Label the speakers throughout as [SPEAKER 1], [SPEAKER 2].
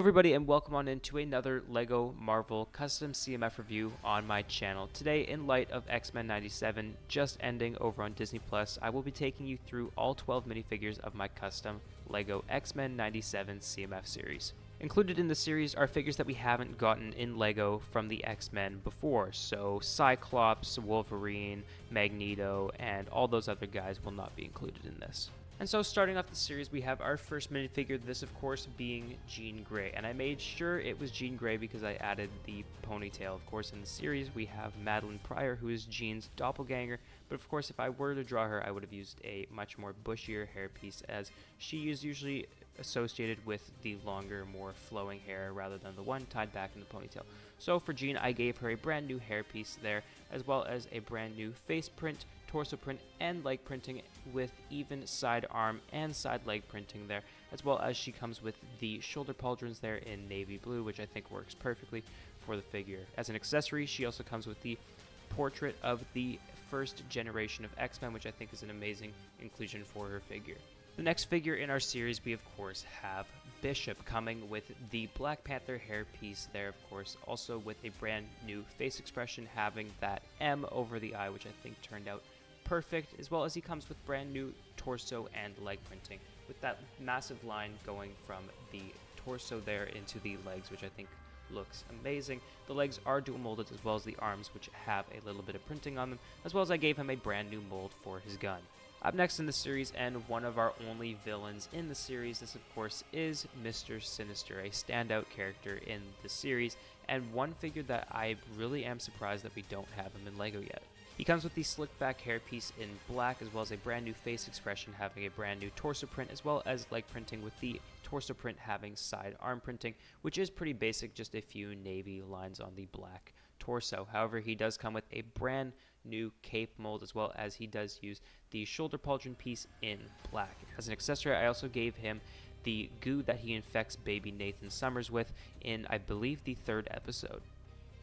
[SPEAKER 1] Everybody, and welcome on into another LEGO Marvel custom CMF review on my channel. Today, in light of X-Men 97 just ending over on Disney Plus, I will be taking you through all 12 minifigures of my custom LEGO X-Men 97 CMF series. Included in the series are figures that we haven't gotten in LEGO from the X-Men before, so Cyclops, Wolverine, Magneto, and all those other guys will not be included in this. And so starting off the series, we have our first minifigure, this of course being Jean Grey. And I made sure it was Jean Grey because I added the ponytail. Of course, in the series, we have Madeline Pryor, who is Jean's doppelganger. But of course, if I were to draw her, I would have used a much more bushier hairpiece, as she is usually associated with the longer, more flowing hair rather than the one tied back in the ponytail. So for Jean, I gave her a brand new hairpiece there, as well as a brand new face print, torso print, and leg printing with even side arm and side leg printing there, as well as she comes with the shoulder pauldrons there in navy blue, which I think works perfectly for the figure. As an accessory, she also comes with the portrait of the first generation of X-Men, which I think is an amazing inclusion for her figure. The next figure in our series, we of course have Bishop, coming with the Black Panther hairpiece there, of course, also with a brand new face expression, having that M over the eye, which I think turned out perfect, as well as he comes with brand new torso and leg printing, with that massive line going from the torso there into the legs, which I think looks amazing. The legs are dual molded, as well as the arms, which have a little bit of printing on them, as well as I gave him a brand new mold for his gun. Up next in the series, and one of our only villains in the series, this of course is Mr. Sinister, a standout character in the series, and one figure that I really am surprised that we don't have him in LEGO yet. He comes with the slick back hairpiece in black, as well as a brand new face expression having a brand new torso print, as well as leg printing, with the torso print having side arm printing, which is pretty basic, just a few navy lines on the black torso. However, he does come with a brand new cape mold, as well as he does use the shoulder pauldron piece in black. As an accessory, I also gave him the goo that he infects baby Nathan Summers with in, I believe, the 3rd episode.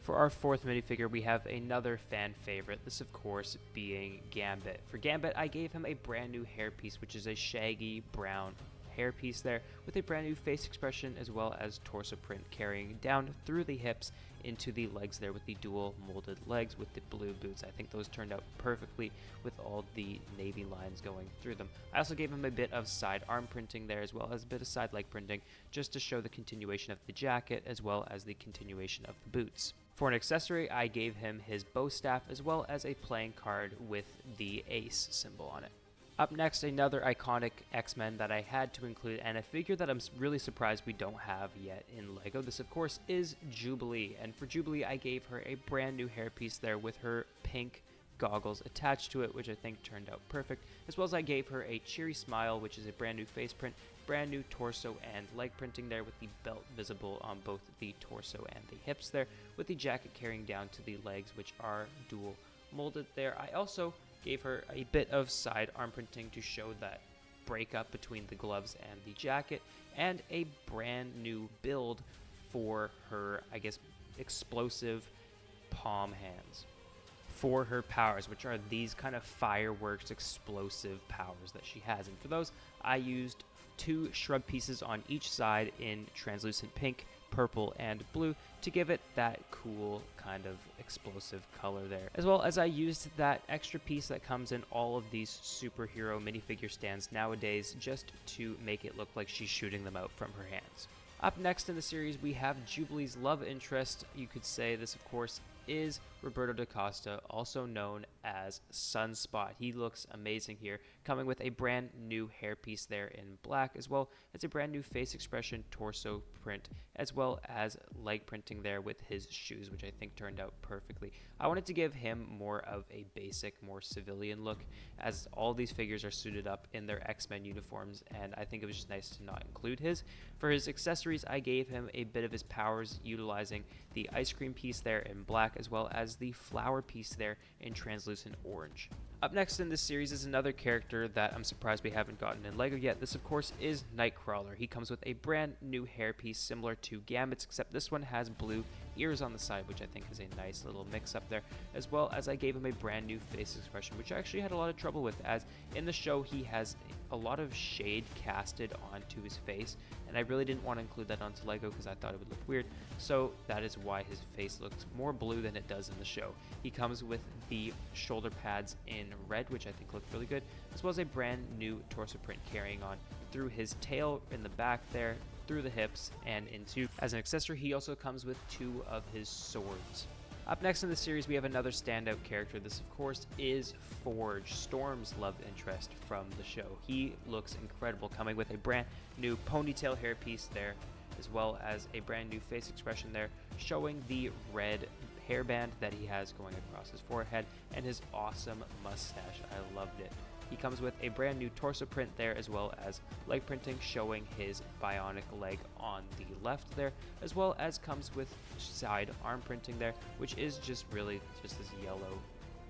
[SPEAKER 1] For our 4th minifigure, we have another fan favorite, this of course being Gambit. For Gambit, I gave him a brand new hairpiece, which is a shaggy brown hairpiece there, with a brand new face expression, as well as torso print carrying down through the hips into the legs there, with the dual molded legs with the blue boots. I think those turned out perfectly with all the navy lines going through them. I also gave him a bit of side arm printing there, as well as a bit of side leg printing, just to show the continuation of the jacket, as well as the continuation of the boots. For an accessory, I gave him his bow staff, as well as a playing card with the ace symbol on it. Up next, another iconic X-Men that I had to include, and a figure that I'm really surprised we don't have yet in LEGO. This, of course, is Jubilee, and for Jubilee, I gave her a brand new hairpiece there with her pink goggles attached to it, which I think turned out perfect, as well as I gave her a cheery smile, which is a brand new face print, brand new torso and leg printing there, with the belt visible on both the torso and the hips there, with the jacket carrying down to the legs, which are dual molded there. I also gave her a bit of side arm printing to show that breakup between the gloves and the jacket, and a brand new build for her, I guess, explosive palm hands for her powers, which are these kind of fireworks explosive powers that she has. And for those, I used 2 shrub pieces on each side in translucent pink, purple, and blue to give it that cool kind of explosive color there, as well as I used that extra piece that comes in all of these superhero minifigure stands nowadays, just to make it look like she's shooting them out from her hands. Up next in the series, we have Jubilee's love interest. You could say this, of course, is Roberto da Costa, also known as Sunspot. He looks amazing here, coming with a brand new hairpiece there in black, as well as a brand new face expression, torso print, as well as leg printing there with his shoes, which I think turned out perfectly. I wanted to give him more of a basic, more civilian look, as all these figures are suited up in their X-Men uniforms, and I think it was just nice to not include his. For his accessories, I gave him a bit of his powers, utilizing the ice cream piece there in black, as well as the flower piece there in translucent orange. Up next in this series is another character that I'm surprised we haven't gotten in LEGO yet. This, of course, is Nightcrawler. He comes with a brand new hairpiece similar to Gambit's, except this one has blue ears on the side, which I think is a nice little mix up there, as well as I gave him a brand new face expression, which I actually had a lot of trouble with, as in the show he has a lot of shade casted onto his face, and I really didn't want to include that onto Lego because I thought it would look weird, so that is why his face looks more blue than it does in the show. He comes with the shoulder pads in red, which I think look really good, as well as a brand new torso print carrying on through his tail in the back there, through the hips, and into. As an accessory, he also comes with 2 of his swords. Up next in the series, we have another standout character. This, of course, is Forge, Storm's love interest from the show. He looks incredible, coming with a brand new ponytail hairpiece there, as well as a brand new face expression there, showing the red hairband that he has going across his forehead, and his awesome mustache. I loved it. He comes with a brand new torso print there, as well as leg printing showing his bionic leg on the left there, as well as comes with side arm printing there, which is just really just this yellow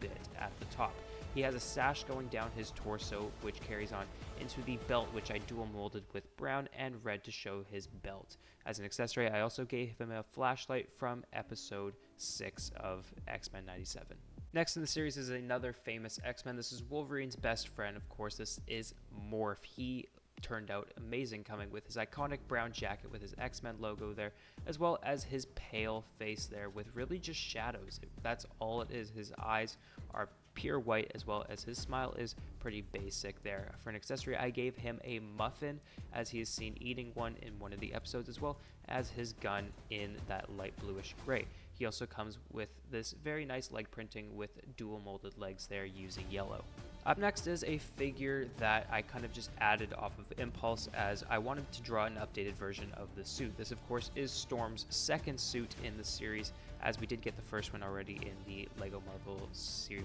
[SPEAKER 1] bit at the top. He has a sash going down his torso, which carries on into the belt, which I dual molded with brown and red to show his belt. As an accessory, I also gave him a flashlight from episode 6 of X-Men 97. Next in the series is another famous X-Men. This is Wolverine's best friend, of course. This is Morph. He turned out amazing, coming with his iconic brown jacket with his X-Men logo there, as well as his pale face there with really just shadows. That's all it is. His eyes are pure white, as well as his smile is pretty basic there. For an accessory, I gave him a muffin, as he is seen eating one in one of the episodes, as well as his gun in that light bluish gray. He also comes with this very nice leg printing with dual molded legs there using yellow. Up next is a figure that I kind of just added off of impulse, as I wanted to draw an updated version of the suit. This, of course, is Storm's second suit in the series, as we did get the first one already in the LEGO Marvel Series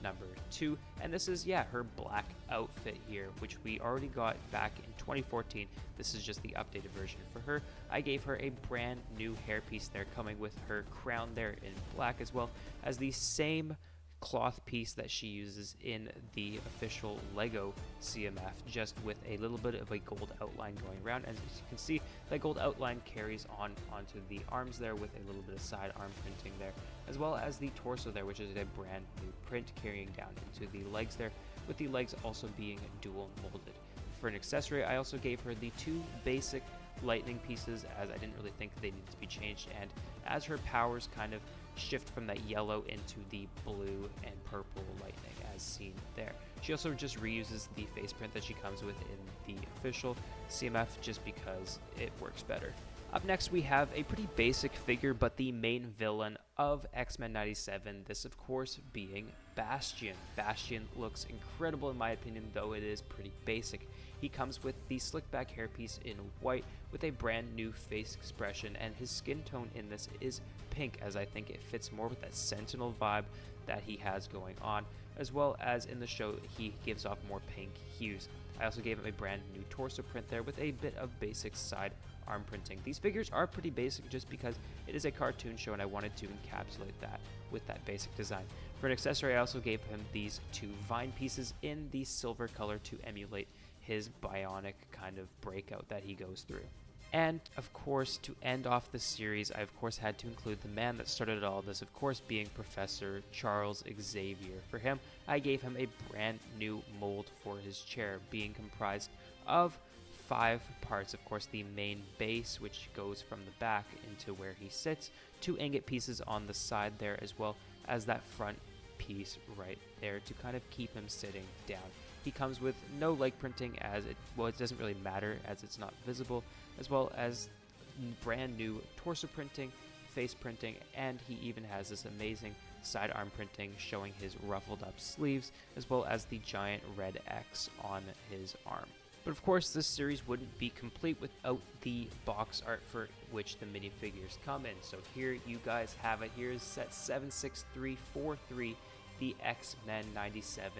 [SPEAKER 1] number 2, and this is her black outfit here, which we already got back in 2014. This is just the updated version for her. I gave her a brand new hairpiece there, coming with her crown there in black, as well as the same cloth piece that she uses in the official Lego CMF, just with a little bit of a gold outline going around. As you can see, that gold outline carries on onto the arms there with a little bit of side arm printing there, as well as the torso there, which is a brand new print carrying down into the legs there, with the legs also being dual molded. For an accessory, I also gave her the 2 basic lightning pieces, as I didn't really think they needed to be changed, and as her powers kind of shift from that yellow into the blue and purple lightning as seen there. She also just reuses the face print that she comes with in the official CMF, just because it works better. Up next, we have a pretty basic figure, but the main villain of X-Men 97, this of course being Bastion. Bastion looks incredible in my opinion, though it is pretty basic. He comes with the slick back hairpiece in white with a brand new face expression, and his skin tone in this is pink, as I think it fits more with that Sentinel vibe that he has going on, as well as in the show he gives off more pink hues. I also gave him a brand new torso print there with a bit of basic side arm printing. These figures are pretty basic just because it is a cartoon show and I wanted to encapsulate that with that basic design. For an accessory, I also gave him these 2 vine pieces in the silver color to emulate his bionic kind of breakout that he goes through. And of course, to end off the series, I of course had to include the man that started all this, of course being Professor Charles Xavier. For him, I gave him a brand new mold for his chair, being comprised of 5 parts. Of course, the main base, which goes from the back into where he sits, 2 ingot pieces on the side there, as well as that front piece right there to kind of keep him sitting down. He comes with no leg printing, as it doesn't really matter as it's not visible, as well as brand new torso printing, face printing, and he even has this amazing side arm printing showing his ruffled up sleeves, as well as the giant red X on his arm. But of course, this series wouldn't be complete without the box art for which the minifigures come in. So here you guys have it. Here is set 76343, the X-Men 97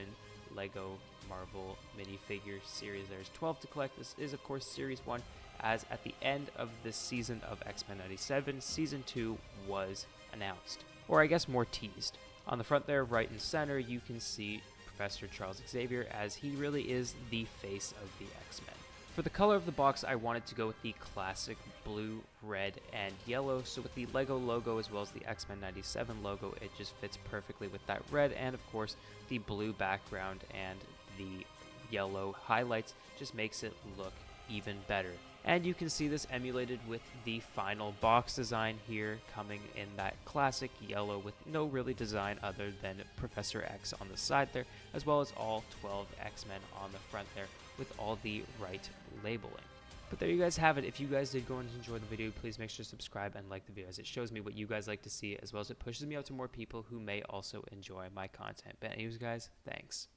[SPEAKER 1] Lego Marvel minifigure series. There's 12 to collect. This is, of course, Series 1, as at the end of this season of X-Men 97, Season 2 was announced. Or I guess more teased. On the front there, right and center, you can see Professor Charles Xavier, as he really is the face of the X-Men. For the color of the box, I wanted to go with the classic blue, red, and yellow. So with the LEGO logo as well as the X-Men 97 logo, it just fits perfectly with that red, and of course the blue background and the yellow highlights just makes it look even better. And you can see this emulated with the final box design here, coming in that classic yellow with no really design other than Professor X on the side there, as well as all 12 X-Men on the front there with all the right labeling. But there you guys have it. If you guys did go and enjoy the video, please make sure to subscribe and like the video, as it shows me what you guys like to see, as well as it pushes me out to more people who may also enjoy my content. But anyways guys, thanks.